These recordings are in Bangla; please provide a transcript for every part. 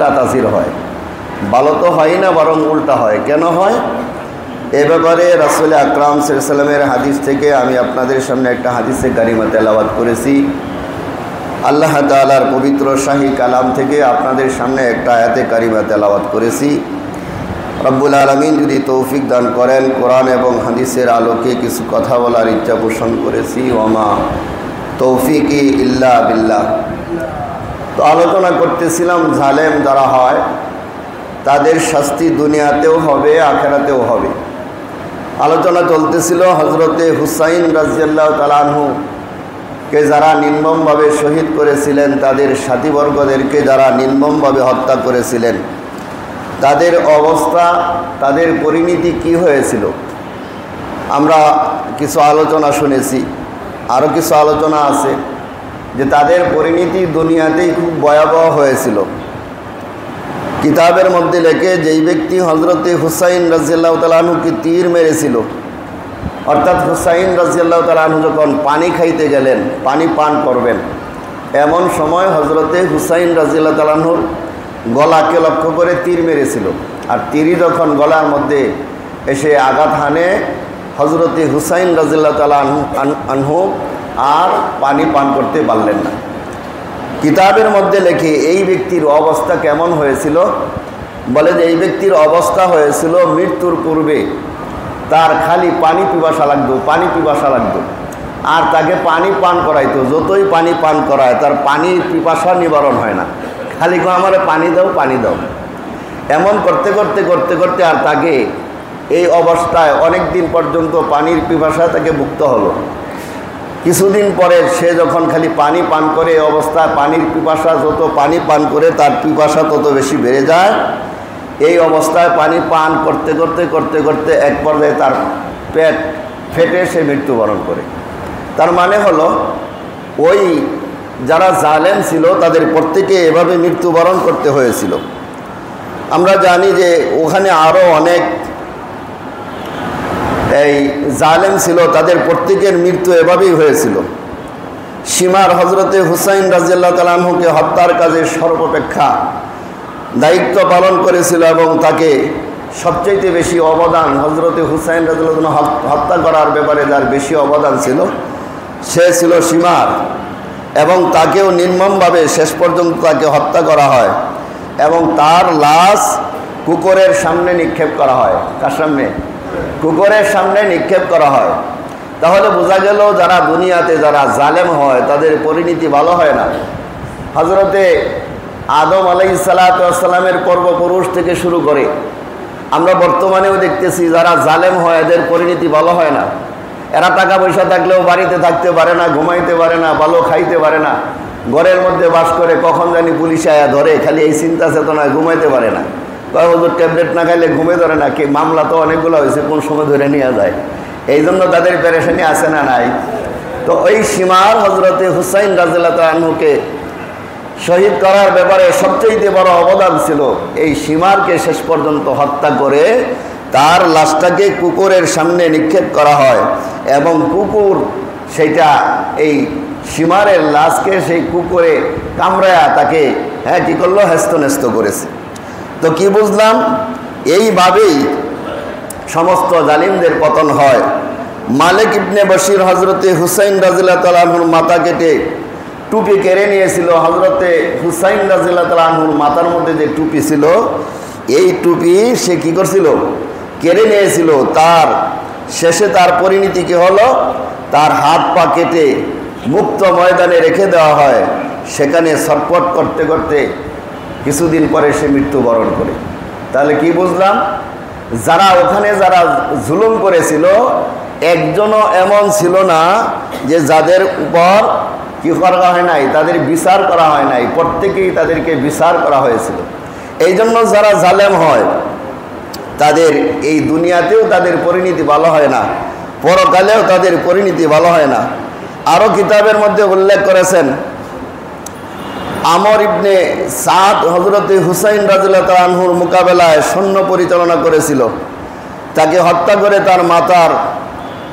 উল্টা তাসির হয়, ভালো তো হয় না, বরং উল্টা হয়। কেন হয় এ ব্যাপারে রাসূল আকরাম সাল্লাল্লাহু আলাইহি ওয়াসাল্লামের হাদিস থেকে আমি আপনাদের সামনে একটা হাদিসে কারিমা তেলাওয়াত করেছি। আল্লাহ তাআলার পবিত্র শাহী কালাম থেকে আপনাদের সামনে একটা আয়াতে কারিমা তেলাওয়াত করেছি। রব্বুল আলামিন যদি তৌফিক দান করেন, কোরআন এবং হাদিসের আলোকে কিছু কথা বলার ইচ্ছা পোষণ করেছি। ওমা তৌফিকি ইল্লা বিল্লাহ। তো আলোচনা করতেছিলাম জালেম যারা হয় তাদের শাস্তি দুনিয়াতেও হবে, আখিরাতেও হবে। আলোচনা চলতেছিল হযরতে হুসাইন রাদিয়াল্লাহু তাআলা আনহু কে যারা নির্মমভাবে শহীদ করেছিলেন, তাদের সাথীবর্গদেরকে যারা নির্মমভাবে হত্যা করেছিলেন, তাদের অবস্থা, তাদের পরিণতি কি হয়েছিল আমরা কিছু আলোচনা শুনেছি। আরও কিছু আলোচনা আছে যে তাদের পরিণতি দুনিয়াতেই খুব ভয়াবহ হয়েছিল। কিতাবের মধ্যে লেখে যেই ব্যক্তি হযরতে হুসাইন রাদিয়াল্লাহু তাআলা আনহুকে তীর মেরেছিল, অর্থাৎ হুসাইন রাদিয়াল্লাহু তাআলা আনহু যখন পানি খাইতে গেলেন, পানি পান করবেন, এমন সময় হযরতে হুসাইন রাদিয়াল্লাহু তাআলা আনহুর গলাকে লক্ষ্য করে তীর মেরেছিল। আর তীরই যখন গলার মধ্যে এসে আঘাত হানে, হযরতে হুসাইন রাদিয়াল্লাহু তাআলা আনহু আর পানি পান করতে পারলেন না। কিতাবের মধ্যে লেখে এই ব্যক্তির অবস্থা কেমন হয়েছিল, বলে যে এই ব্যক্তির অবস্থা হয়েছিল মৃত্যুর পূর্বে তার খালি পানি পিপাসা লাগতো, পানি পিপাসা লাগতো, আর তাকে পানি পান করাইতো। যতই পানি পান করায় তার পানির পিপাসা নিবারণ হয় না, খালি আমারে পানি দাও, পানি দাও। এমন করতে করতে করতে করতে আর তাকে এই অবস্থায় অনেক দিন পর্যন্ত পানির পিপাসা তাকে ভুগত হলো। কিছুদিন পরে সে যখন খালি পানি পান করে, এই অবস্থায় পানির পিপাসা, যত পানি পান করে তার পিপাসা তত বেশি বেড়ে যায়। এই অবস্থায় পানি পান করতে করতে করতে করতে এক পর্যায়ে তার পেট ফেটে সে মৃত্যুবরণ করে। তার মানে হলো ওই যারা জালেম ছিল তাদের প্রত্যেকে এভাবে মৃত্যুবরণ করতে হয়েছিল। আমরা জানি যে ওখানে আরও অনেক এই জালেম ছিল, তাদের প্রত্যেকের মৃত্যু এভাবেই হয়েছিল। সীমার হযরতে হুসাইন রাদিয়াল্লাহু তাআলা আনহুকে হত্যার কাজে সর্বাপেক্ষা দায়িত্ব পালন করেছিল এবং তাকে সবচেয়ে বেশি অবদান, হযরতে হুসাইন রাদিয়াল্লাহু তাআলা হত্যা করার ব্যাপারে যার বেশি অবদান ছিল সে ছিল সীমার। এবং তাকেও নির্মমভাবে শেষ পর্যন্ত তাকে হত্যা করা হয় এবং তার লাশ কুকুরের সামনে নিক্ষেপ করা হয়। কার সামনে? কুকুরের সামনে নিক্ষেপ করা হয়। তাহলে বোঝা গেল যারা দুনিয়াতে যারা জালেম হয় তাদের পরিণতি ভালো হয় না। হযরতে আদম আলাইহিস সালাতু ওয়াস সালামের পূর্বপুরুষ থেকে শুরু করে আমরা বর্তমানেও দেখতেছি যারা জালেম হয় এদের পরিণতি ভালো হয় না। এরা টাকা পয়সা থাকলেও বাড়িতে থাকতে পারে না, ঘুমাইতে পারে না, ভালো খাইতে পারে না, ঘরের মধ্যে বাস করে, কখন জানি পুলিশে আয়া ধরে, খালি এই চিন্তা চেতনায় ঘুমাইতে পারে না। হুজুর ট্যাবলেট না খাইলে ঘুমে ধরে না, কি মামলা তো অনেকগুলো হয়েছে, কোন সময় ধরে নিয়ে যায়। এই জন্য তাদের পেরেশানি আছে না নাই? তো ওই সীমার হযরতে হুসাইন রাদিয়াল্লাহু তাআলা আনহুকে শহীদ করার ব্যাপারে সবচেয়ে বড় অবদান ছিল এই সীমারকে শেষ পর্যন্ত হত্যা করে তার লাশটাকে কুকুরের সামনে নিক্ষেপ করা হয় এবং কুকুর সেইটা এই সীমারের লাশকে সেই কুকুরে কামড়ায়া তাকে কী করলো, হেস্তনেস্ত করেছে। তো কি বুঝলাম? এইভাবেই সমস্ত জালিমদের পতন হয়। মালিক ইবনে বশির হযরতে হুসাইন রাদিয়াল্লাহু তাআলা আনহুর মাথা কেটে টুপি কেড়ে নিয়েছিল। হযরতে হুসাইন রাদিয়াল্লাহু তাআলা আনহুর মাথার মধ্যে যে টুপি ছিল, এই টুপি সে কি করছিল, কেড়ে নিয়েছিল। তার শেষে তার পরিণতি কি হলো, তার হাত পা কেটে মুক্ত ময়দানে রেখে দেওয়া হয়। সেখানে ছটফট করতে করতে কিছুদিন পরে সে মৃত্যুবরণ করে। তাহলে কি বুঝলাম? যারা ওখানে যারা জুলুম করেছিল একজনও এমন ছিল না যে যাদের উপর কি করা হয় নাই, তাদের বিচার করা হয় নাই, প্রত্যেকেই তাদেরকে বিচার করা হয়েছিল। এই জন্য যারা জালেম হয় তাদের এই দুনিয়াতেও তাদের পরিণতি ভালো হয় না, পরকালেও তাদের পরিণতি ভালো হয় না। আরও কিতাবের মধ্যে উল্লেখ করেছেন আমর ইবনে সাদ হযরতে হুসাইন রাদিয়াল্লাহু তাআলা আনহুর মোকাবেলায় সৈন্য পরিচালনা করেছিল। তাকে হত্যা করে তার মাতার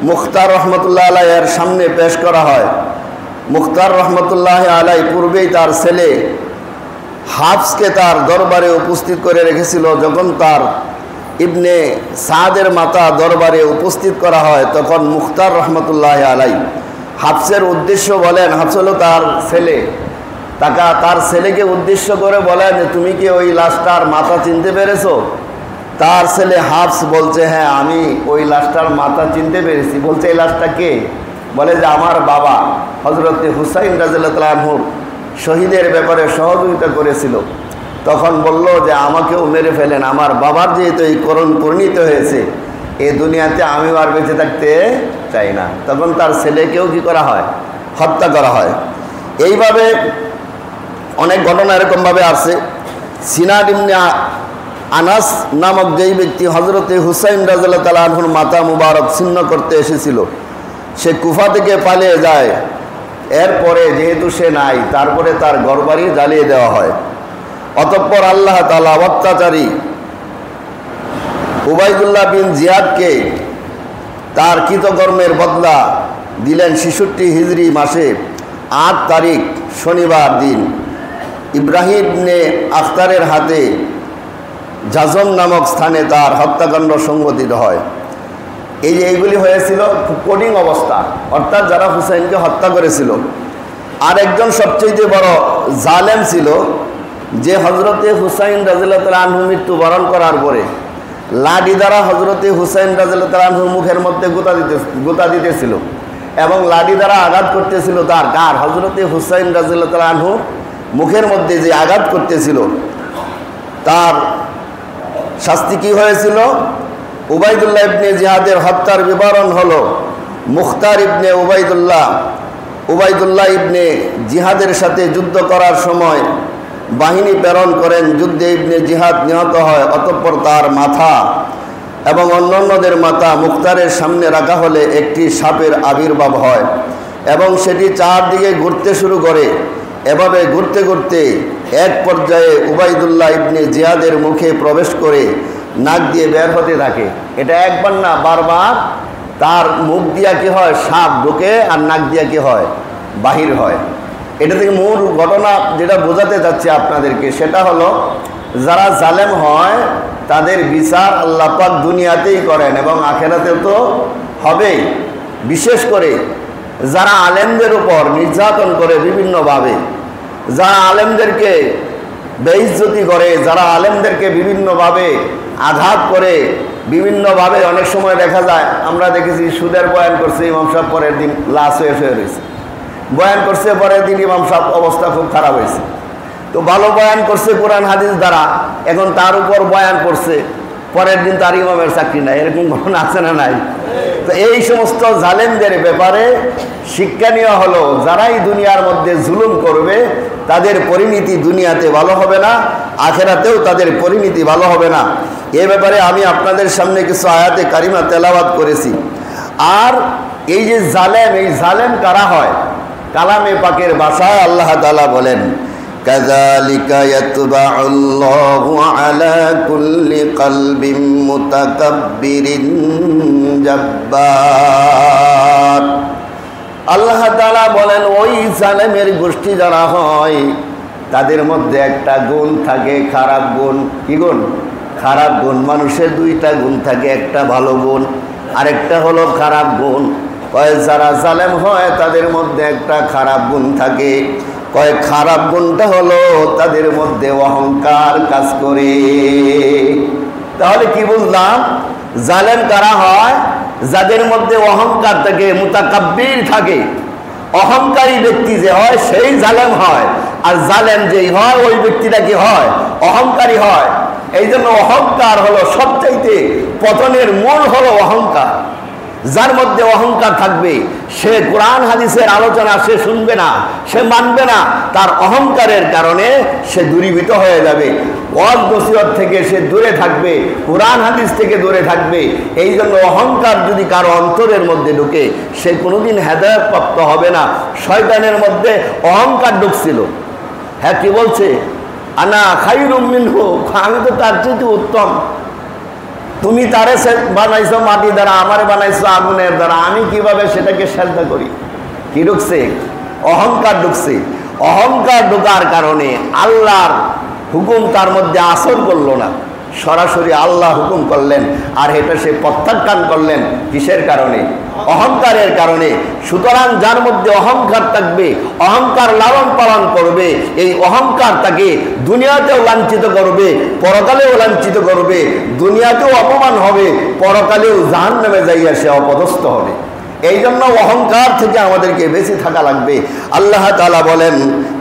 মুখতার রহমতুল্লাহ আলাইহির সামনে পেশ করা হয়। মুখতার রহমতুল্লাহ আলাই পূর্বেই তার ছেলে হাফসকে তার দরবারে উপস্থিত করে রেখেছিল। যখন তার ইবনে সাদের মাতা দরবারে উপস্থিত করা হয়, তখন মুখতার রহমতুল্লাহ আলাই হাফসের উদ্দেশ্য বলেন, হাফস হলো তার ছেলে, তার ছেলেকে উদ্দেশ্য করে বলেন, তুমি কি ওই লাশটার মাথা চিনতে পেরেছো? তার ছেলে হাফস বলছে, হ্যাঁ আমি ওই লাশটার মাথা চিনতে পেরেছি। বলছে, এই লাশটা কে? বলে যে আমার বাবা হযরতে হুসাইন রাদিয়াল্লাহু তাআলা আনহু শহীদের ব্যাপারে সহযোগিতা করেছিল। তখন বলল যে আমাকেও মেরে ফেলেন, আমার বাবার যেহেতু এই করণ পরিণত হয়েছে, এই দুনিয়াতে আমিও আর বেঁচে থাকতে চাই না। তখন তার ছেলেকেও কি করা হয়? হত্যা করা হয়। এইভাবে অনেক ঘটনা এরকমভাবে আছে। সিনাদ ইবনে আনাস নামক যেই ব্যক্তি হযরতে হুসাইন রাদিয়াল্লাহু তাআলা আনহুর মাথা মুবারক ছিন্ন করতে এসেছিল, সে কুফা থেকে পালিয়ে যায়। এরপরে যেহেতু সে নাই, তারপরে তার ঘরবাড়ি জ্বালিয়ে দেওয়া হয়। অতঃপর আল্লাহ তাআলা অত্যাচারী উবাইদুল্লাহ বিন জিয়াদকে তার কৃতকর্মের বদলা দিলেন 66 হিজরি মাসে 8 তারিখ শনিবার দিন ইব্রাহিম ইবনে আখতারের হাতে জাজম নামক স্থানে তার হত্যাকাণ্ড সংঘটিত হয়। এই যে এইগুলি হয়েছিল খুব কঠিন অবস্থা, অর্থাৎ যারা হুসাইনকে হত্যা করেছিল। আর একজন সবচেয়ে বড় জালেম ছিল, যে হযরতে হুসাইন রাদিয়াল্লাহু তাআলা আনহু মৃত্যুবরণ করার পরে লাঠি দ্বারা হযরতে হুসাইন রাদিয়াল্লাহু তাআলা আনহুর মুখের মধ্যে গোতা দিতেছিল এবং লাঠি দ্বারা আঘাত করতেছিল। তার হযরতে হুসাইন রাদিয়াল্লাহু তাআলা আনহুর মুখের মধ্যে যে আঘাত করতেছিল, তার শাস্তি কি হয়েছিল? উবাইদুল্লাহ ইবনে জিহাদের হত্যার বিবরণ হলো, মুখতার ইবনে উবাইদুল্লাহ ইবনে জিহাদের সাথে যুদ্ধ করার সময় বাহিনী প্রেরণ করেন। যুদ্ধে ইবনে জিহাদ নিহত হয়। অতঃপর তার মাথা এবং অন্যান্যদের মাথা মুখতারের সামনে রাখা হলে একটি সাপের আবির্ভাব হয় এবং সেটি চারদিকে ঘুরতে শুরু করে। এভাবে ঘুরতে ঘুরতে এক পর্যায়ে উবাইদুল্লাহ ইবনে জিয়াদের মুখে প্রবেশ করে নাক দিয়ে বের হতে থাকে। এটা একবার না, বারবার তার মুখ দিয়া কি হয়? সাপ ঢোকে, আর নাক দিয়া কি হয়? বাহির হয়। এটা থেকে মূল ঘটনা যেটা বোঝাতে যাচ্ছে আপনাদেরকে, সেটা হলো যারা জালেম হয় তাদের বিচার আল্লাহ পাক দুনিয়াতেই করেন এবং আখেরাতেও তো হবেই। বিশেষ করে যারা আলেমদের উপর নির্যাতন করে বিভিন্নভাবে, যারা আলেমদেরকে বেইজ্জতি করে, যারা আলেমদেরকে বিভিন্নভাবে আঘাত করে, বিভিন্নভাবে অনেক সময় দেখা যায়, আমরা দেখেছি সুদের বয়ান করছে ইমাম সাহেব, পরের দিন লাশ হয়ে রয়েছে। বয়ান করছে পরের দিন ইমাম সাহেব অবস্থা খুব খারাপ হয়েছে। তো ভালো বয়ান করছে কোরআন হাদিস দ্বারা, এখন তার উপর বয়ান করছে, পরের দিন তার ইমামের চাকরি নাই। এরকম ঘটনা আছে না নাই? তো এই সমস্ত জালেমদের ব্যাপারে শিক্ষা নেওয়া হলো, যারাই দুনিয়ার মধ্যে জুলুম করবে তাদের পরিণতি দুনিয়াতে ভালো হবে না, আখেরাতেও তাদের পরিণতি ভালো হবে না। এ ব্যাপারে আমি আপনাদের সামনে কিছু আয়াতে কারিমা তেলাওয়াত করেছি। আর এই যে জালেম, এই জালেম কারা হয়? কালামে পাকের ভাষায় আল্লাহ তাআলা বলেন, কাযালিকা ইয়াতবাউল্লাহু আলা কুল্লি কলবিন মুতাকাব্বিরিন জাব্বার। আল্লাহ তাআলা বলেন, ওই জালেমের গোষ্ঠী যারা হয় তাদের মধ্যে একটা গুণ থাকে, খারাপ গুণ। কি গুণ? খারাপ গুণ। মানুষের দুইটা গুণ থাকে, একটা ভালো গুণ, আরেকটা হলো খারাপ গুণ। কয় যারা জালেম হয় তাদের মধ্যে একটা খারাপ গুণ থাকে। কয় খারাপ গুণটা হলো তাদের মধ্যে অহংকার কাজ করে। তাহলে কি বুঝলাম? জালেম কারা হয়? যাদের মধ্যে অহংকার থাকে, মুতাকাব্বির থাকে। অহংকারী ব্যক্তি যে হয় সেই জালেম হয়, আর জালেম যেই হয় ওই ব্যক্তিটা কি হয়? অহংকারী হয়। এই জন্য অহংকার হলো সবচাইতে পতনের মূল হলো অহংকার। যার মধ্যে অহংকার থাকবে সে কোরআন হাদিসের আলোচনা সে শুনবে না, সে মানবে না। তার অহংকারের কারণে সে দূরীভূত হয়ে যাবে। ওয়াজ নসিহত থেকে সে দূরে থাকবে, কোরআন হাদিস থেকে দূরে থাকবে। এই জন্য অহংকার যদি কারো অন্তরের মধ্যে ঢুকে সে কোনোদিন হেদায়েত প্রাপ্ত হবে না। শয়তানের মধ্যে অহংকার ঢুকছিল। হ্যাঁ, কি বলছে? আনা খায়রুম মিনহু, আমি তো তার চেয়ে উত্তম। তুমি তারে বানাইছো মাটি দ্বারা, আমারে বানাইছো আগুনের দ্বারা, আমি কিভাবে সেটাকে শ্রদ্ধা করি? কি ঢুকছে? অহংকার ঢুকছে। অহংকার ঢোকার কারণে আল্লাহর হুকুম তার মধ্যে আসর করলো না, সরাসরি আল্লাহ হুকুম করলেন, আর এটা সে প্রত্যাখ্যান করলেন। কিসের কারণে? অহংকারের কারণে। সুতরাং যার মধ্যে অহংকার থাকবে, অহংকার লালন পালন করবে, এই অহংকার তাকে দুনিয়াতেও লাঞ্ছিত করবে, পরকালেও লাঞ্ছিত করবে। দুনিয়াতেও অপমান হবে, পরকালেও জাহান্নামে যাইয়া সে অপদস্থ হবে। এই জন্য অহংকার থেকে আমাদেরকে বেঁচে থাকা লাগবে। আল্লাহ তাআলা বলেন,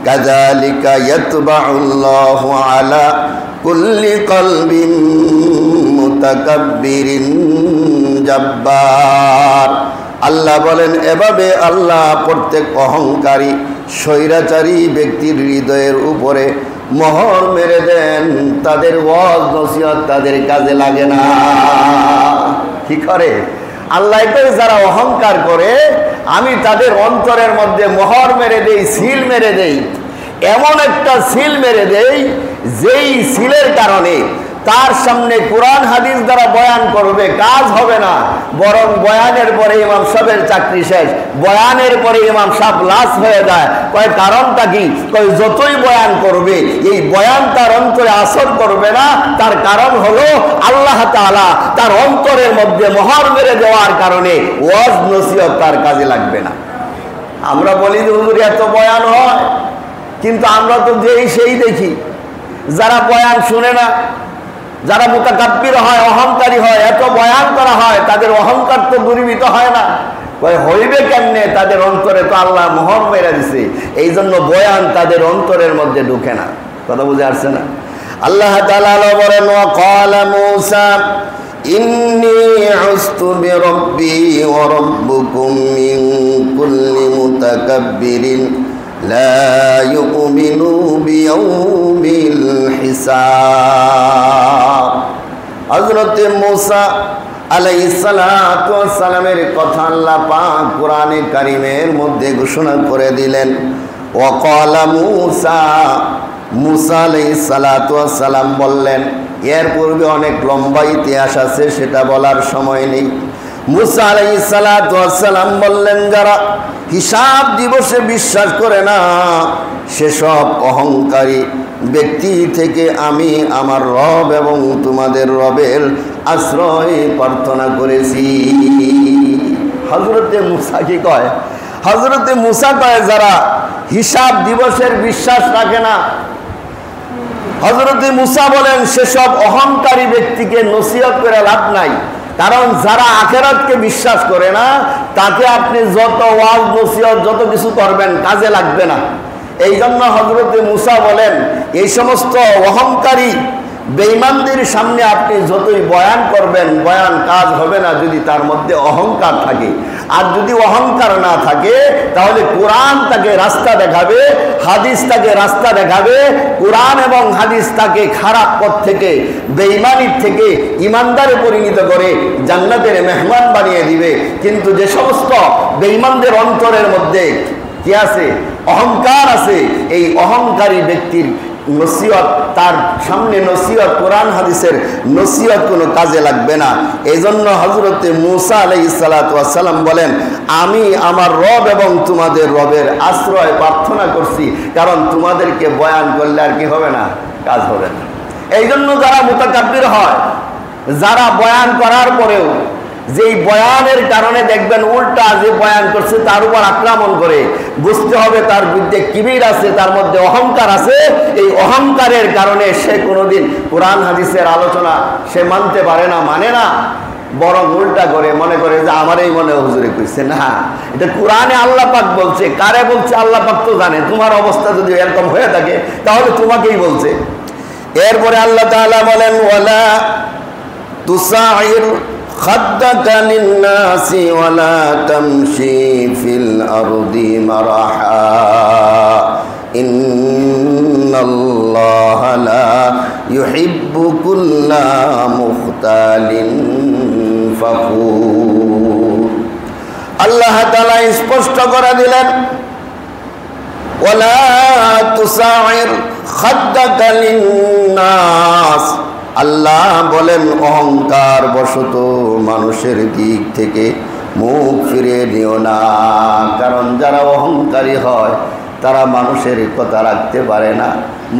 কাযালিকা ইয়াতবাউল্লাহু আলা কুল্লি কলবিন মুতাকাব্বিরিন জাব্বার। আল্লাহ বলেন, এভাবে আল্লাহ প্রত্যেক অহংকারী স্বৈরাচারী ব্যক্তির হৃদয়ের উপরে মোহর মেরে দেন। তাদের ওয়াজ নসিহত তাদের কাজে লাগে না। কি করে? আল্লাহ এটাই, যারা অহংকার করে আমি তাদের অন্তরের মধ্যে মোহর মেরে দেই, সিল মেরে দেই। এমন একটা সিল মেরে দেই যেই সিলের কারণে তার সামনে কোরআন হাদিস দ্বারা বয়ান করবে, কাজ হবে না, বরং বয়ানের পরে ইমাম সাহেবের চাকরি শেষ, বয়ানের পরে ইমাম সাহেব লাশ হয়ে যায়। কয় কারণটা কি? কয় যতই বয়ান করবে এই বয়ান তার অন্তরে আসর করবে না। তার কারণ হলো আল্লাহ তাআলা তার অন্তরের মধ্যে মোহর মেরে দেওয়ার কারণে ওয়াজ নসিহত তার কাজে লাগবে না। আমরা বলি যে হুজুর এত বয়ান হয়, কিন্তু আমরা তো যেই সেই দেখি। যারা বয়ান শুনে না, যারা মুতাকাব্বির হয়, অহংকারী হয়, এত বয়ান করা হয়, তাদের অহংকার তো দূরীভূত হয় না। হইবে কেমনে? তাদের অন্তরে তো আল্লাহ মোহর মেরে দিছে, এই জন্য বয়ান তাদের অন্তরের মধ্যে ঢুকে না। কথা বুঝে আসছে না? আল্লাহ তাআলা বলেন, ওয়া ক্বালা মূসা ইন্নী উযতু বিরাব্বি ওয়া রাব্বুকুম মিন কুল্লি মুতাকাব্বিরিন লা ইউমিনু বিয়াউমিল হিসাব। হযরত মূসা আলাইহিস সালাতু ওয়াস সালামের কথা আল্লাহ পাক কোরআনে কারীমের মধ্যে ঘোষণা করে দিলেন। ওয়া ক্বালা মূসা, মূসা আলাইহিস সালাতু ওয়াস সালাম বললেন। এর পূর্বে অনেক লম্বা ইতিহাস আছে, সেটা বলার সময় নেই। মূসা আলাইহিস সালাতু ওয়াস সালাম বললেন, যারা হিসাব দিবসে বিশ্বাস করে না সেসব অহংকারী ব্যক্তি থেকে আমি আমার রব এবং তোমাদের রবের আশ্রয় প্রার্থনা করেছি। হযরতে মূসা কি কয়? হযরতে মূসা কয়, যারা হিসাব দিবসের বিশ্বাস রাখে না, হযরতে মূসা বলেন সেসব অহংকারী ব্যক্তিকে নসিহত করে লাভ নাই। কারণ যারা আখিরাতকে বিশ্বাস করে না তাকে আপনি যত ওয়াজ নসিহত যত কিছু করবেন কাজে লাগবে না। এই জন্য হযরতে মূসা বলেন, এই সমস্ত অহংকারী বেঈমানদের সামনে আপনি যতই বয়ান করবেন, বয়ান কাজ হবে না যদি তার মধ্যে অহংকার থাকে। আর যদি অহংকার না থাকে তাহলে কোরআন তাকে রাস্তা দেখাবে, হাদিস তাকে রাস্তা দেখাবে। কোরআন এবং হাদিস তাকে খারাপ পথ থেকে, বেঈমানির থেকে ইমানদারে পরিণত করে জান্নাতের মেহমান বানিয়ে দিবে। কিন্তু যে সমস্ত বেঈমানদের অন্তরের মধ্যে কি আছে? অহংকার আছে। এই অহংকারী ব্যক্তির নসিহত, তার সামনে নসিহত, কোরআন হাদিসের নসিহত কোনো কাজে লাগবে না। এই জন্য হযরতে মূসা আলাইহিস সালাতু ওয়াস সালাম বলেন, আমি আমার রব এবং তোমাদের রবের আশ্রয় প্রার্থনা করছি, কারণ তোমাদেরকে বয়ান করলে আর কি হবে না? কাজ হবে না। এই জন্য যারা মুতাকাব্বির হয়, যারা বয়ান করার পরেও যেই বয়ানের কারণে দেখবেন উল্টা যে বয়ান করছে তার উপর আক্রমণ করে, বুঝতে হবে তার বিরুদ্ধে কিবির আছে, তার মধ্যে অহংকার আছে। এই অহংকারের কারণে সে কোনোদিন কোরআন হাদিসের আলোচনা সে মানতে পারে না, মানে না, বরং উল্টা করে মনে করে যে আমারই মনে হুজুরে কইছে। না, এটা কোরআনে আল্লাহ পাক বলছে। কারে বলছে আল্লাহ পাক তো জানে। তোমার অবস্থা যদি এরকম হয়ে থাকে তাহলে তোমাকেই বলছে। এরপরে আল্লাহ তাআলা বলেন, ওয়ালা তুসাইর خدك للناس ولا تمشي في الأرض مرحا إن الله لا يحب كل مختال فخور। আল্লাহ তাআলা স্পষ্ট করে দিলেন, ওয়ালা তুসাইর খাদ্দাক লিন্নাস। আল্লাহ বলেন, অহংকার বশত মানুষের দিক থেকে মুখ ফিরে নিও না। কারণ যারা অহংকারী হয় তারা মানুষের কথা রাখতে পারে না,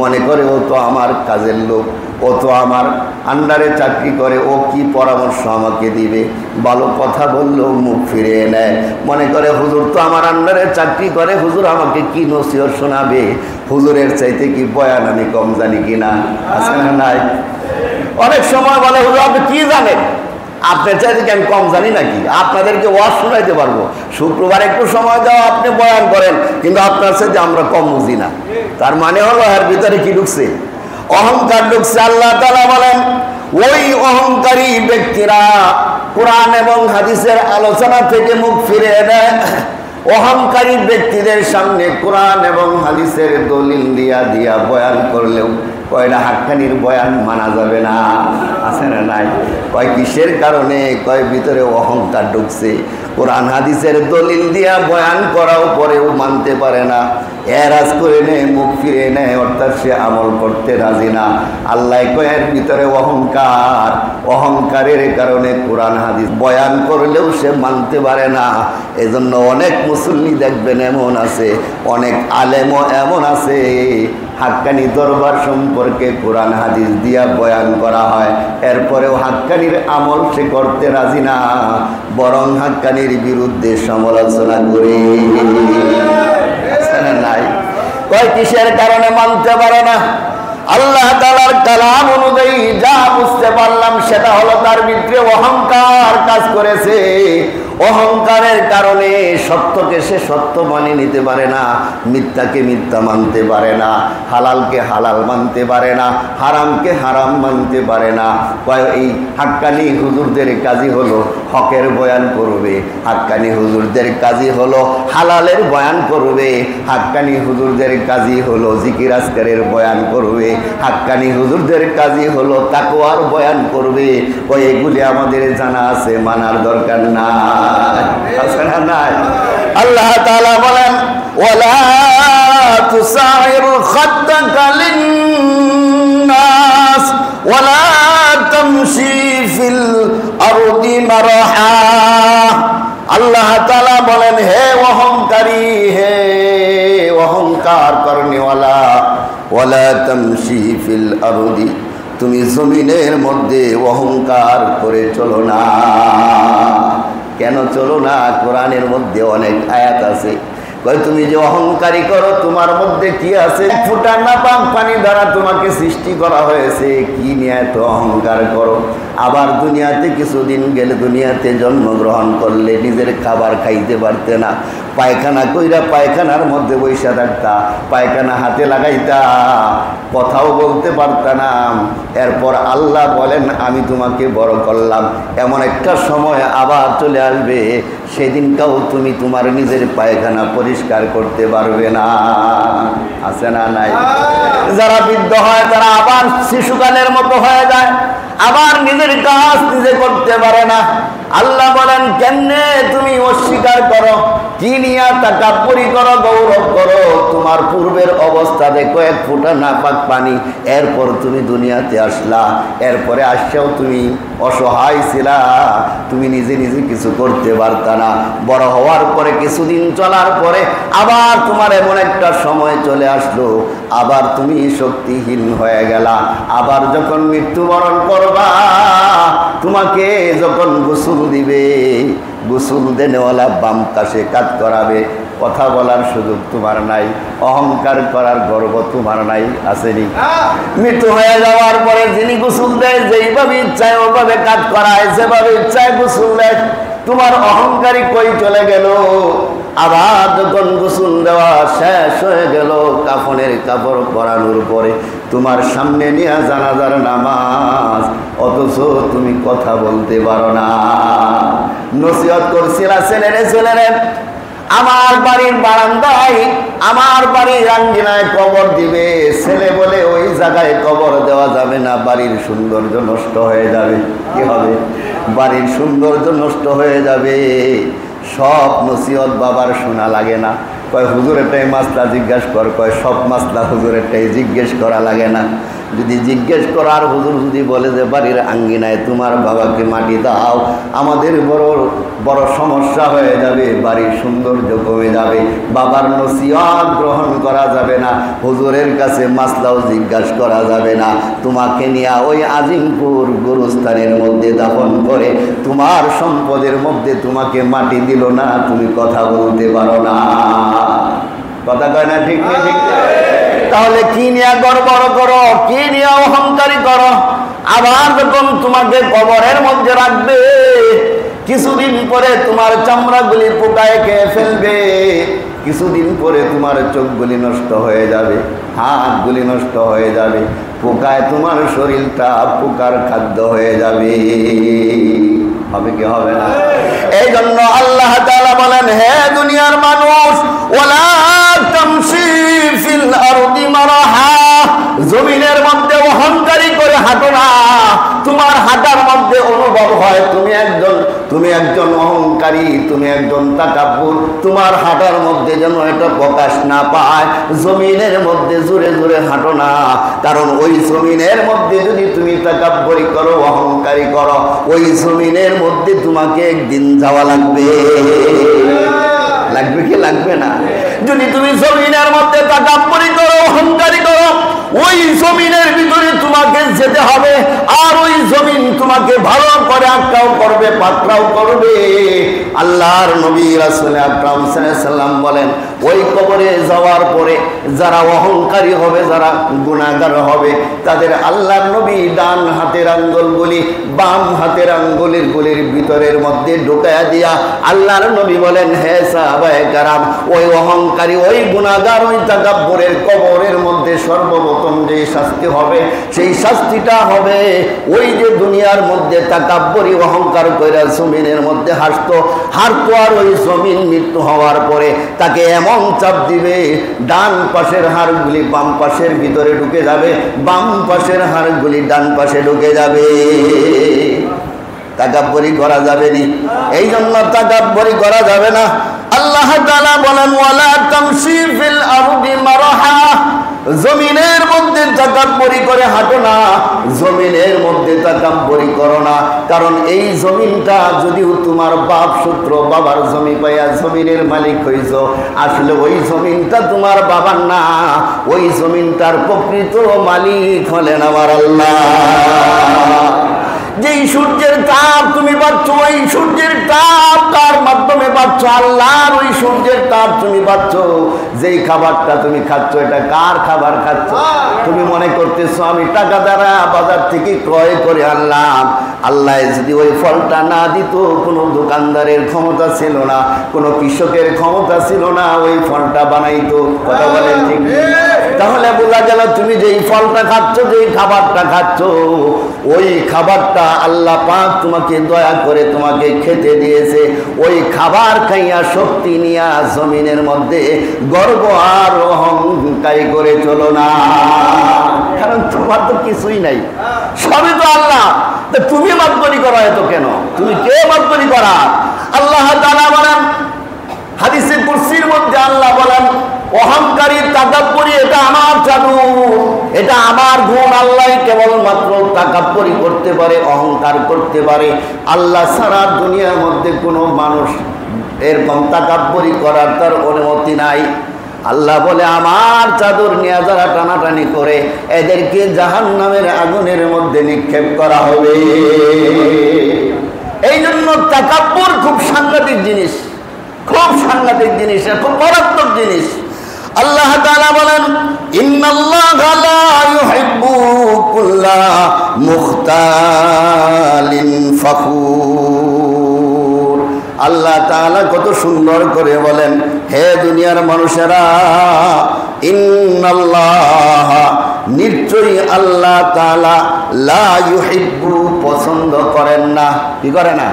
মনে করে ও তো আমার কাজের লোক, ও তো আমার আন্ডারে চাকরি করে, ও কি পরামর্শ আমাকে দিবে। ভালো কথা বললেও মুখ ফিরিয়ে নেয়, মনে করে হুজুর তো আমার আন্ডারে চাকরি করে, হুজুর আমাকে কি নসিহত শোনাবে, হুজুরের চাইতে কি বয়ান আমি কম জানি কিনা। আছে না নাই? অনেক সময় বলে হুজুর আপনি কি জানেন, আপনার চাইতে কি আমি কম জানি নাকি, আপনাদেরকে ওয়াজ শোনাইতে পারবো, শুক্রবার একটু সময় দাও আপনি বয়ান করেন, কিন্তু আপনার সাথে আমরা কম বুঝি না। তার মানে হলো এর ভিতরে কি ঢুকছে? অহংকার ঢুকছে। আল্লাহ তাআলা বলেন ওই অহংকারী ব্যক্তিরা কোরআন এবং হাদিসের আলোচনা থেকে মুখ ফিরিয়ে দেয়। অহংকারী ব্যক্তিদের সামনে কোরআন এবং হাদিসের দলিল দিয়া বয়ান করলেও কয়টা হাক্কানির বয়ান মানা যাবে না। আছে না নাই? কয় কিসের কারণে? কয় ভিতরে অহংকার ঢুকছে। কোরআন হাদিসের দলিল দিয়া বয়ান করাও পরেও মানতে পারে না, এরাজ করে নেয়, মুখ ফিরে নেয়, অর্থাৎ সে আমল করতে রাজি না। আল্লাহ কয়ের ভিতরে অহংকার, অহংকারের কারণে কোরআন হাদিস বয়ান করলেও সে মানতে পারে না। এজন্য অনেক মুসল্লি দেখবেন এমন আছে, অনেক আলেমও এমন আছে, হাক্কানি দরবার সম্পর্কে কোরআন হাদিস দিয়া বয়ান করা হয়, এরপরেও হাক্কানির আমল সে করতে রাজি না, বরং হাক্কানির বিরুদ্ধে সমালোচনা করে। নাই কয় কিসের কারণে মানতে পারে না? আল্লাহ তাআলার কালাম অনুযায়ী যা বুঝতে পারলাম সেটা হলো তার ভিতরে অহংকার কাজ করেছে। অহংকারের কারণে সত্যকে সে সত্য মানিয়ে নিতে পারে না, মিথ্যাকে মিথ্যা মানতে পারে না, হালালকে হালাল মানতে পারে না, হারামকে হারাম মানতে পারে না। এই হাক্কানি হুজুরদের কাজই হলো হকের বয়ান করবে, হাক্কানি হুজুরদের কাজই হলো হালালের বয়ান করবে, হাক্কানি হুজুরদের কাজই হলো জিকির আজকারের বয়ান করবে, হাক্কানি হুজুরদের কাজই হলো তাকওয়ার বয়ান করবে। এগুলি আমাদের জানা আছে, মানার দরকার না। আছে না নাই? আল্লাহ তাআলা বলেন ওয়ালা তুসাইর খাদ্দাকা লিন্নাস ওয়ালা তামশি ফিল আরদি মারহা। আল্লাহ তাআলা বলেন হে অহংকারী, হে অহংকার করনেওয়ালা, ওয়ালা তামশি ফিল আরদি, তুমি জমিনের মধ্যে অহংকার করে চলো না। কেন চলো না? কোরআনের মধ্যে অনেক আয়াত আছে, কয় তুমি যে অহংকারী করো তোমার মধ্যে কি আছে? ফুটা না পানি দ্বারা তোমাকে সৃষ্টি করা হয়েছে, কি নিয়ে এত অহংকার করো? আবার দুনিয়াতে কিছুদিন গেলে, দুনিয়াতে জন্মগ্রহণ করলে নিজের খাবার খাইতে পারতে না, পায়খানা কইরা পায়খানার মধ্যে বৈশা থাকতা, পায়খানা হাতে লাগাইতা, কথাও বলতে পারতা না। এরপর আল্লাহ বলেন আমি তোমাকে বড় করলাম, এমন একটা সময় আবার চলে আসবে, সেদিনটাও তুমি তোমার নিজের পায়খানা পরিষ্কার করতে পারবে না। আছে না নাই? যারা বৃদ্ধ হয় তারা আবার শিশুকালের মতো হয়ে যায়, আবার নিজের কাজ নিজে করতে পারে না। আল্লাহ বলেন কেমনে তুমি অস্বীকার করো, কি নিয়ে তাকাব্বুরি করো, গৌরব করো? তোমার পূর্বের অবস্থা দেখো, এক ফোঁটা নাপাক পানি, এরপর তুমি দুনিয়াতে আসলা, এরপরে আসছেও তুমি অসহায় ছিলা, তুমি নিজে নিজে কিছু করতে পারতা না। বড় হওয়ার পরে কিছুদিন চলার পরে আবার তোমার এমন একটা সময় চলে আসলো, আবার তুমি শক্তিহীন হয়ে গেলা। আবার যখন মৃত্যুবরণ করবা, তোমাকে যখন গোসল দিবে, গোসল দেনেওয়ালা বাম পাশে কাজ করাবে, কথা বলার সুযোগ তোমার নাই, অহংকার করার গর্ব তোমার নাই। আসেনি? মৃত্যু হয়ে যাওয়ার পরে যিনি গোসল দেয়, যেইভাবে ইচ্ছায় ওভাবে কাজ করায়, যেভাবে ইচ্ছায় গোসল দেয়, তোমার অহংকারী কই চলে গেল? আবার যখন গোসল দেওয়া শেষ হয়ে গেল, কাফনের কাপড় পরানোর পরে তোমার সামনে নিয়ে জানাজার নামাজ, অথচ তুমি কথা বলতে পারো না। নসিহত করছিলা ছেলেরে, ছেলেরে আমার বাড়ির বারান্দায়, আমার বাড়ির আঙ্গিনায় কবর দিবে, ছেলে বলে ওই জায়গায় কবর দেওয়া যাবে না, বাড়ির সৌন্দর্য নষ্ট হয়ে যাবে। কি হবে? বাড়ির সৌন্দর্য নষ্ট হয়ে যাবে। সব নসিহত বাবার শোনা লাগে না। কয় হুজুরেরটাই মাসলা জিজ্ঞাসা কর, কয় সব মাসলা হুজুরেরটাই জিজ্ঞেস করা লাগে না। যদি জিজ্ঞেস করার হুজুর যদি বলে যে বাড়ির আঙ্গিনায় তোমার বাবাকে মাটি দাও, আমাদের বড় বড় সমস্যা হয়ে যাবে, বাড়ির সৌন্দর্য কমে যাবে, বাবার নসিহত গ্রহণ করা যাবে না, হুজুরের কাছে মাসলাও জিজ্ঞাসা করা যাবে না, তোমাকে নিয়ে ওই আজিমপুর গুরুস্থানের মধ্যে দাফন করে তোমার সম্পদের মধ্যে তোমাকে মাটি দিল না, তুমি কথা বলতে পারো না। কথা কয় না? ঠিক না? ঠিক। তাহলে কি নিয়ে গর্ব করো, কি নিয়ে অহংকারী করো? আবার যখন তোমাকে কবরের মধ্যে রাখবে, কিছুদিন পরে তোমার চামড়াগুলি পোকায় খেয়ে ফেলবে, কিছুদিন পরে তোমার চোখগুলি নষ্ট হয়ে যাবে, হাতগুলি নষ্ট হয়ে যাবে, পোকায় তোমার শরীরটা পোকার খাদ্য হয়ে যাবে। হবে কি হবে না? এই জন্য আল্লাহ তাআলা বলেন, হে দুনিয়ার মানুষ, ওয়ালা তামশি ফিল আরদি মারহা, জমিনের মধ্যে অহংকারী করে হাঁটো না। তোমার হাঁটার মধ্যে অনুভব হয় তুমি একজন অহংকারী, তুমি একজন তাকাব্বুর, তোমার হাঁটার মধ্যে যেন এটা প্রকাশ না পায়। জমিনের মধ্যে জোরে জোরে হাঁটো না, কারণ ওই জমিনের মধ্যে যদি তুমি তাকাব্বুরি করো, অহংকারী করো, ওই জমিনের মধ্যে তোমাকে একদিন যাওয়া লাগবে। লাগবে কি লাগবে না? যদি তুমি জমিনের মধ্যে তাকাব্বুরি করো, অহংকারী করো, ওই জমিনের ভিতরে তোমাকে যেতে হবে, আর ওই জমিন তোমাকে ভালো করে আঁকড়াও করবে, পাকড়াও করবে। আল্লাহর নবী রাসূল আকরাম সাল্লাল্লাহু আলাইহি সাল্লাম বলেন, ওই কবরে যাওয়ার পরে যারা অহংকারী হবে, যারা গুনাহগার হবে, তাদের আল্লাহর নবী ডান হাতের আঙ্গুলগুলি বাম হাতের আঙ্গুলের গুলির ভিতরের মধ্যে ঢুকায়া দিয়া আল্লাহর নবী বলেন, হে সাহাবায়ে কেরাম, ওই অহংকারী, ওই গুনাহগার, ওই তাকাব্বুরের কবরের মধ্যে সর্বপ্রথম যে শাস্তি হবে, সেই শাস্তিটা হবে ওই যে দুনিয়ার মধ্যে তাকাব্বুরি অহংকার কইরা জমিনের মধ্যে হাঁটতো, আর ওই জমিন মৃত্যু হওয়ার পরে তাকে এমন চাপ দিবে, ডান পাশের হাড়গুলি বাম পাশের ভিতরে ঢুকে যাবে, বাম পাশের হাড়গুলি ডান পাশে ঢুকে যাবে। তাকাব্বুরি করা যাবে না। এই জন্য তাকাব্বুরি করা যাবে না। আল্লাহ তাআলা বলেন, ওয়ালা তামশি ফিল আরদি মারহা, জমিনের মধ্যে তাকাব্বুরি করে হাঁটো না, জমিনের মধ্যে তাকাব্বুরি করো না। কারণ এই জমিনটা যদিও তোমার বাপ সূত্র বাবার জমি পাইয়া জমিনের মালিক হইছো, আসলে ওই জমিনটা তোমার বাবার না, ওই জমিনটার প্রকৃত মালিক হলেন আমার আল্লাহ। যেই সূর্যের তাপ তুমি পাচ্ছ, ওই সূর্যের তাপ কার মাধ্যমে পাচ্ছ? আল্লাহর ওই সূর্যের তাপ তুমি পাচ্ছ। যেই খাবারটা তুমি খাচ্ছ, এটা কার খাবার খাচ্ছ? তুমি মনে করতেছো আমি টাকা দ্বারা বাজার থেকে ক্রয় করে আনলাম। আল্লাহ যদি ওই ফলটা না দিত, কোনো দোকানদারের ক্ষমতা ছিল না, কোনো কৃষকের ক্ষমতা ছিল না ওই ফলটা বানাইতো। কথা বলেন ঠিক? তাহলে বোঝা গেল তুমি যেই ফলটা খাচ্ছ, যেই খাবারটা খাচ্ছ, ওই খাবারটা আল্লাহ পাক তোমাকে দয়া করে তোমাকে খেতে দিয়েছে। ওই খাবার খাইয়া শক্তি নিয়া জমিনের মধ্যে গর্ব আর অহংকারী করে চলো না, কারণ তোমার তো কিছুই নাই, সবই তো আল্লাহ। তুমি মাতবরি করা এত কেন? তুমি কে মাতবরি করা? আল্লাহ তাআলা বলেন, হাদিসে কুরসির মধ্যে আল্লাহ বলেন, অহংকারী তাকাব্বুরি এটা আমার জাদু, এটা আমার গুণ। আল্লাহ কেবলমাত্র তাকাব্বুরি করতে পারে, অহংকার করতে পারে। আল্লাহ ছাড়া দুনিয়ার মধ্যে কোনো মানুষ এরকম তাকাব্বুরি করার তার অনুমতি নাই। আল্লাহ বলে, আমার চাদর নিয়ে যারা টানাটানি করে, এদেরকে জাহান্নামের আগুনের মধ্যে নিক্ষেপ করা হবে। এই জন্য তাকাব্বুর খুব সাংঘাতিক জিনিস, খুব সাংঘাতিক জিনিস, খুব মারাত্মক জিনিস। আল্লাহ তাআলা বলেন, ইন্নাল্লাহা লা ইউহিব্বু কুল্লা মুখতালিন ফাখুর। আল্লাহ তাআলা কত সুন্দর করে বলেন, হে দুনিয়ার মানুষেরা, ইন্নাল্লাহা, নিশ্চয়ই আল্লাহ তাআলা, লা ইউহিব্বু, পছন্দ করেন না। কি করে না?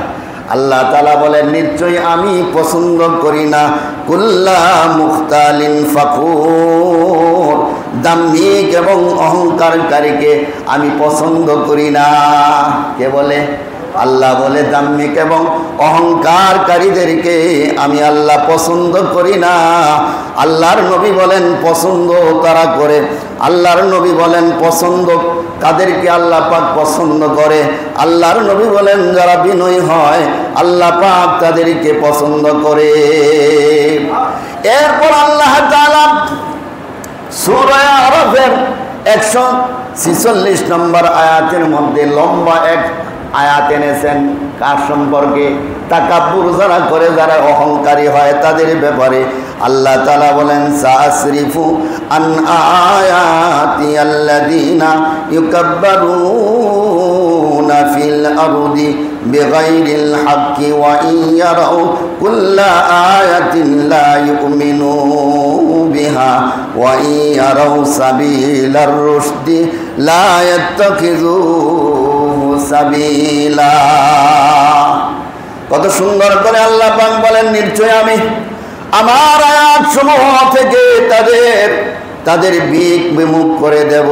আল্লাহ তাআলা বলেন, নিশ্চয়ই আমি পছন্দ করি না কুল্লা মুখতালিন ফাখুর, দাম্ভিক এবং অহংকারকারীকে আমি পছন্দ করি না। কে বলে? আল্লাহ বলে, দাম্ভিক এবং অহংকারকারীদেরকে আমি আল্লাহ পছন্দ করি না। আল্লাহর নবী বলেন পছন্দ তারা করে। আল্লাহর নবী বলেন পছন্দ কাদেরকে আল্লাহ পাক পছন্দ করে? আল্লাহর নবী বলেন যারা বিনয়ী হয় আল্লাহ পাক তাদেরকে পছন্দ করে। এরপর আল্লাহ তাআলা সূরা আরাফের 146 নম্বর আয়াতের মধ্যে লম্বা এক আয়াত এনেছেন। কার সম্পর্কে? তাকাব্বুর যারা করে, যারা অহংকারী হয় তাদের ব্যাপারে। আল্লাহ তাআলা বলেন সাসরিফু আন আয়াতি আল্লাযীনা ইউকাব্বিরুনা ফিল আরদি বিগাইরিল হাক্কি ওয়া ইয়ারাউ কুল্লা আয়াতিন লা ইউমিনু বিহা ওয়া ইয়ারাউ সাবিলার রুশদি লা ইয়াত্তাখিযুহু সাবিলা। কত সুন্দর করে আল্লাহ পাক বলেন, নিশ্চয় আমি আমার আয়াত সমূহ থেকে তাদের বিমুখ করে দেব,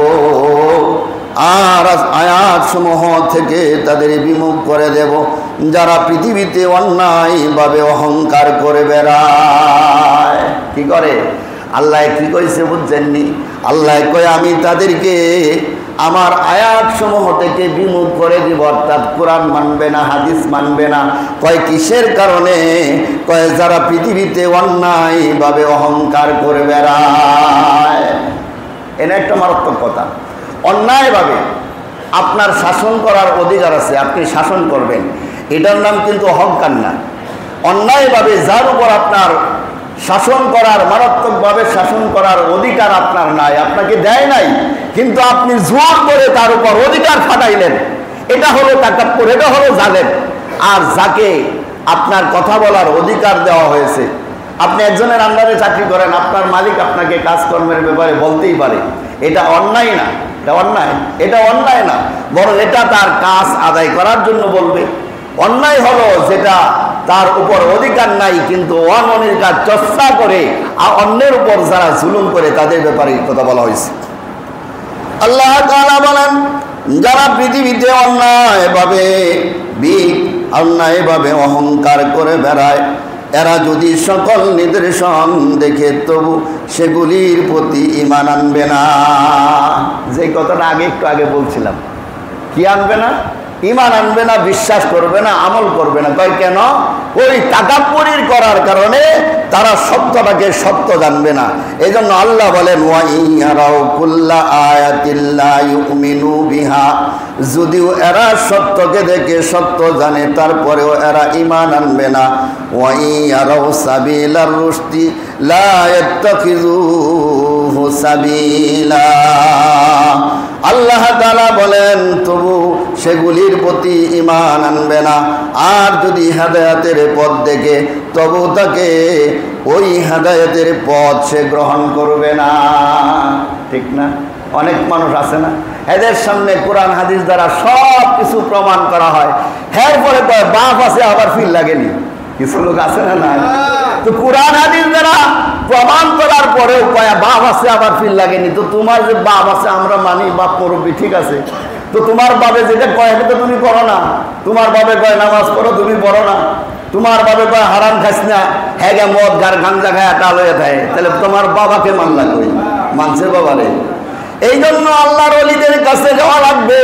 আর আয়াত সমূহ থেকে তাদের বিমুখ করে দেব যারা পৃথিবীতে অন্যায়ভাবে অহংকার করে বেড়ায়। কি করে? আল্লাহ কি কইছে বুঝছেননি? আল্লাহ কয় আমি তাদেরকে আমার আয়াত সমূহ থেকে বিমুখ করে দিব, অর্থাৎ কোরআন মানবে না, হাদিস মানবে না। কয় কিসের কারণে? কয় যারা পৃথিবীতে অন্যায়ভাবে অহংকার করে বেড়ায়। এনে একটা মারাত্মক কথা। অন্যায়ভাবে আপনার শাসন করার অধিকার আছে, আপনি শাসন করবেন, এটার নাম কিন্তু অহংকার না। অন্যায়ভাবে যার উপর আপনার শাসন করার, মারাত্মকভাবে শাসন করার অধিকার আপনার নাই, আপনাকে দেয় নাই, কিন্তু আপনি জোর করে তার উপর অধিকার খাটাইলেন, এটা হলো তাকাব্বুর, এটা হলো জালেম। আর যাকে আপনার কথা বলার অধিকার দেওয়া হয়েছে, আপনি একজনের আন্ডারে চাকরি করেন, আপনার মালিক আপনাকে কাজকর্মের ব্যাপারে বলতেই পারে, এটা অন্যায় না, এটা অন্যায়, এটা অন্যায় না, বরং এটা তার কাজ আদায় করার জন্য বলবে। অন্যায় হলো যেটা তার উপর অধিকার নাই কিন্তু অন্যের কাজ চর্চা করে আর অন্যের উপর যারা জুলুম করে তাদের ব্যাপারে কথা বলা হয়েছে। আল্লাহ তাআলা বলেন যারা পৃথিবীতে অন্যায়ভাবে অহংকার করে বেড়ায়, এরা যদি সকল নিদর্শন দেখে তবু সেগুলির প্রতি ঈমান আনবে না। যে কথাটা একটু আগে বলছিলাম, কি আনবে না? ঈমান আনবে না, বিশ্বাস করবে না, আমল করবে না। তাই কেন? ওই তাকাব্বুরি করার কারণে তারা সত্যটাকে সত্য জানবে না। এই জন্য আল্লাহ বলেন ওয়া ইয়ারাউ কুল্লা আয়াতিন লা ইউমিনু বিহা, যদিও এরা সত্যকে দেখে সত্য জানে তারপরেও এরা ঈমান আনবে না। ওয়া ইয়ারাউ সাবিলার রুশদি লা ইয়াত্তাখিযুহু সাবিলা। আল্লাহ তাআলা বলেন তবু সেগুলির প্রতি ঈমান আনবে না। আর যদি হেদায়েতের পথ দেখে তবু তাকে ওই হেদায়েতের পথ সে গ্রহণ করবে না। ঠিক না? অনেক মানুষ আছে না, এদের সামনে কোরআন হাদিস দ্বারা সব কিছু প্রমাণ করা হয়, এরপরে বাপ আছে আবার ফিল লাগেনি। কিছু লোক আছে না? না, তো কোরআন হাদিস দ্বারা প্রমাণ করার পরেও কয়া বাপ আছে আবার ফিল লাগেনি। তো তোমার যে বাপ আছে আমরা মানি, বাপ মুরব্বি, ঠিক আছে, তো তোমার বাবে যেটা কয় সেটা তো তুমি করো না। তোমার বাবে কয় নামাজ পড়ো, তুমি পড়ো না। তোমার বাবে কয় হারাম খাস না, হ্যাঁ মদ গাঞ্জা খায় টাল হয়ে থাকে, তাহলে তোমার বাবাকে মানলা কই? মানছে বাবারে। এই জন্য আল্লাহর ওলিদের কাছে যাওয়া লাগবে।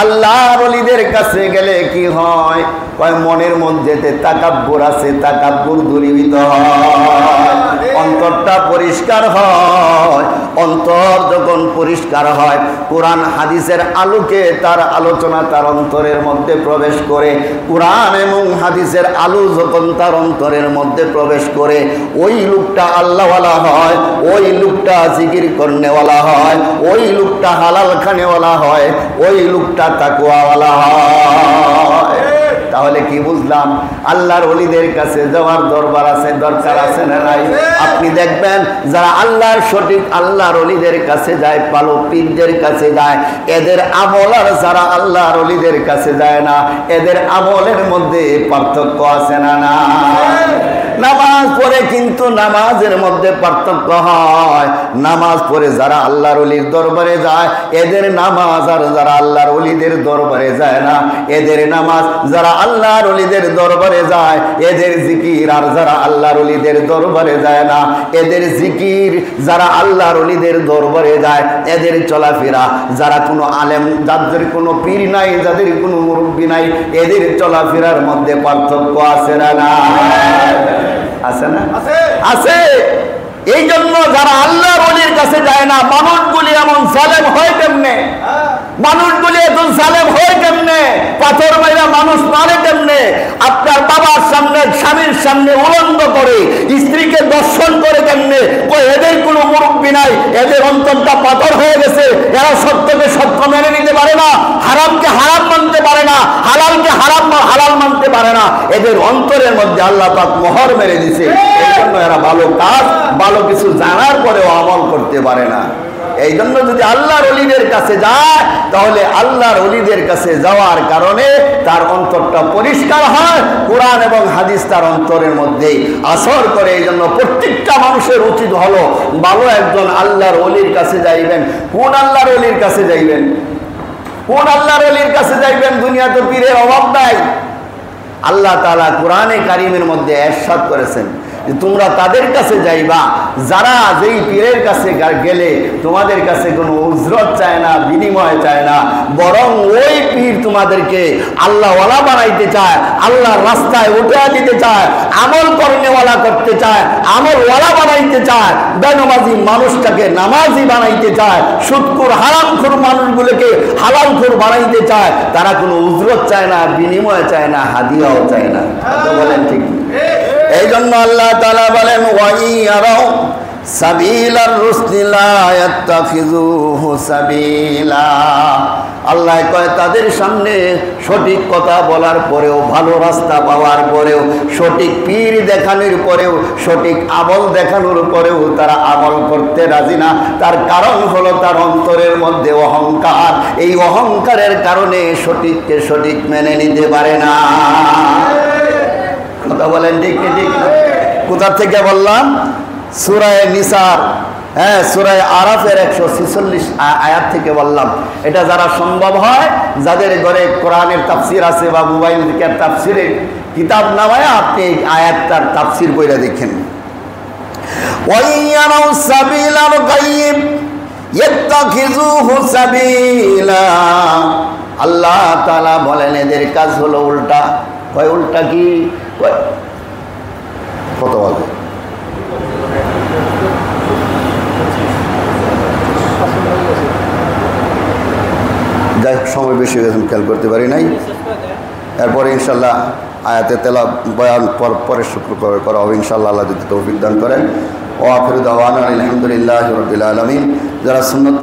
আল্লাহর ওলিদের কাছে গেলে কি হয়? কয় মনের মধ্যে তাকাব্বুর আছে, তাকাব্বুর দূরীভূত হয়, অন্তরটা পরিষ্কার হয়। অন্তর যখন পরিষ্কার হয়, কোরআন হাদিসের আলোকে তার আলোচনা তার অন্তরের মধ্যে প্রবেশ করে, কোরআন এবং হাদিসের আলো যখন তার অন্তরের মধ্যে প্রবেশ করে, ওই লোকটা আল্লাহওয়ালা হয়, ওই লোকটা জিকির করনেওয়ালা হয়, ওই লোকটা হালাল খানেওয়ালা হয়, ওই লোকটা তাকওয়াওয়ালা হয়। তাহলে কি বুঝলাম? আল্লাহর ওলিদের কাছে যাওয়ার দরকার আছে না নাই? আপনি দেখবেন যারা আল্লাহর সঠিক আল্লাহর ওলিদের কাছে যায়, পালক পীরদের কাছে যায়, এদের আমল আর যারা আল্লাহর ওলিদের কাছে যায় না, এদের আমলের মধ্যে পার্থক্য আছে না? না, নামাজ পড়ে, কিন্তু নামাজের মধ্যে পার্থক্য হয়। নামাজ পড়ে যারা আল্লাহর ওলির দরবারে যায় এদের নামাজ, আর যারা আল্লাহর ওলিদের দরবারে যায় না এদের নামাজ। যারা আল্লাহর ওলিদের দরবারে যায় এদের জিকির, আর যারা আল্লাহর ওলিদের দরবারে যায় না এদের জিকির। যারা আল্লাহর ওলিদের দরবারে যায় এদের চলাফেরা। যারা কোনো আলেম, যাদের কোনো পীর নাই, যাদের কোনো মুরব্বী নাই, এদের চলাফেরার মধ্যে পার্থক্য আছে না? না আছে না? আছে। এই জন্য যারা আল্লাহর ওলির কাছে যায় না, মানুষগুলি এমন জালেম হয় কেমনে? মানুষগুলি এত জালেম হয় কেমনে? পাথর মাইরা মানুষ মারে কেমনে? আপনার বাবার সামনে, স্বামীর সামনে উলঙ্গ করে, স্ত্রীকে দর্শন করে কেমনে? এদের কোনো মুরব্বী নাই, এদের অন্তরটা পাথর হয়ে গেছে। এরা সত্যকে সত্য মেনে নিতে পারে না, হারামকে হারাম মানতে পারে না, হালালকে হালাল মানতে পারে না। এদের অন্তরের মধ্যে আল্লাহ পাক মোহর মেরে দিছে। এই জন্য এরা ভালো কাজ, ভালো কিছু জানার পরেও আমল করতে পারে না। এই জন্য যদি আল্লাহর ওলিদের কাছে যায় তাহলে আল্লাহর ওলিদের কাছে যাওয়ার কারণে তার অন্তরটা পরিষ্কার হয়, কোরআন এবং হাদিস তার অন্তরের মধ্যে আসর করে। এই জন্য প্রত্যেকটা মানুষের উচিত হলো ভালো একজন আল্লাহর ওলির কাছে যাইবেন। কোন আল্লাহর ওলির কাছে যাইবেন? কোন আল্লাহর ওলির কাছে যাইবেন? দুনিয়াতে পীরের অভাব নাই। আল্লাহ তাআলা কোরআনে কারিমের মধ্যে ইরশাদ করেছেন তোমরা তাদের কাছে যাইবা যারা যেই পীরের কাছে গেলে তোমাদের কাছে কোনো উজরত চায় না, বিনিময় চায় না, বরং ওই পীর তোমাদেরকে আল্লাহওয়ালা বানাইতে চায়, আল্লাহর রাস্তায় উঠে দিতে চায়, আমল করেওয়ালা করতে চায়, আমলওয়ালা বানাইতে চায়, বেনামাজি মানুষটাকে নামাজি বানাইতে চায়, সুদখোর হারামখোর মানুষগুলোকে হালালখোর বানাইতে চায়। তারা কোনো উজরত চায় না, বিনিময় চায় না, হাদিয়াও চায় না। কথা বলেন ঠিক? এই জন্য আল্লাহ তাআলা বলেন ওয়াইয়ারাও সাবিলার রুসদি লা ইয়াত্তাখিযুহু সাবিলা। আল্লাহ কয় তাদের সামনে সঠিক কথা বলার পরেও, ভালো রাস্তা পাওয়ার পরেও, সঠিক পীর দেখানোর পরেও, সঠিক আমল দেখানোর পরেও তারা আমল করতে রাজি না। তার কারণ হলো তার অন্তরের মধ্যে অহংকার। এই অহংকারের কারণে সঠিককে সঠিক মেনে নিতে পারে না। কথা বলেন ঠিক কি ঠিক? কোথা থেকে বললাম? সূরা নিসার, সূরা আরাফের 146 আয়াত থেকে বললাম। এটা যারা সম্ভব হয়, যাদের ঘরে কোরআনের তাফসির আছে বা মোবাইল থেকে তাফসিরের কিতাব নামায় আপনি এই আয়াতটার তাফসির কইরা দেখেন। ওয়াইয়ারাউ সাবিলাল গায়ব ইয়াত্তাখিযুহু সাবিলা। আল্লাহ তাআলা বলেন এদের কাজ হলো উল্টা। কয় উল্টা কি? কত বলে? যাই সময় বেশি হয়ে গেছে, খেয়াল করতে পারি নাই। এরপরে ইনশাল্লাহ আয়াতে তেলা বয়ান পরে শুক্রবার করা হবে ইনশাল্লাহ, আল্লাহ যদি তৌফিক দান করেন। ও আখিরু দাওয়ানা আলহামদুলিল্লাহি রাব্বিল আলামিন। যারা সুন্নাত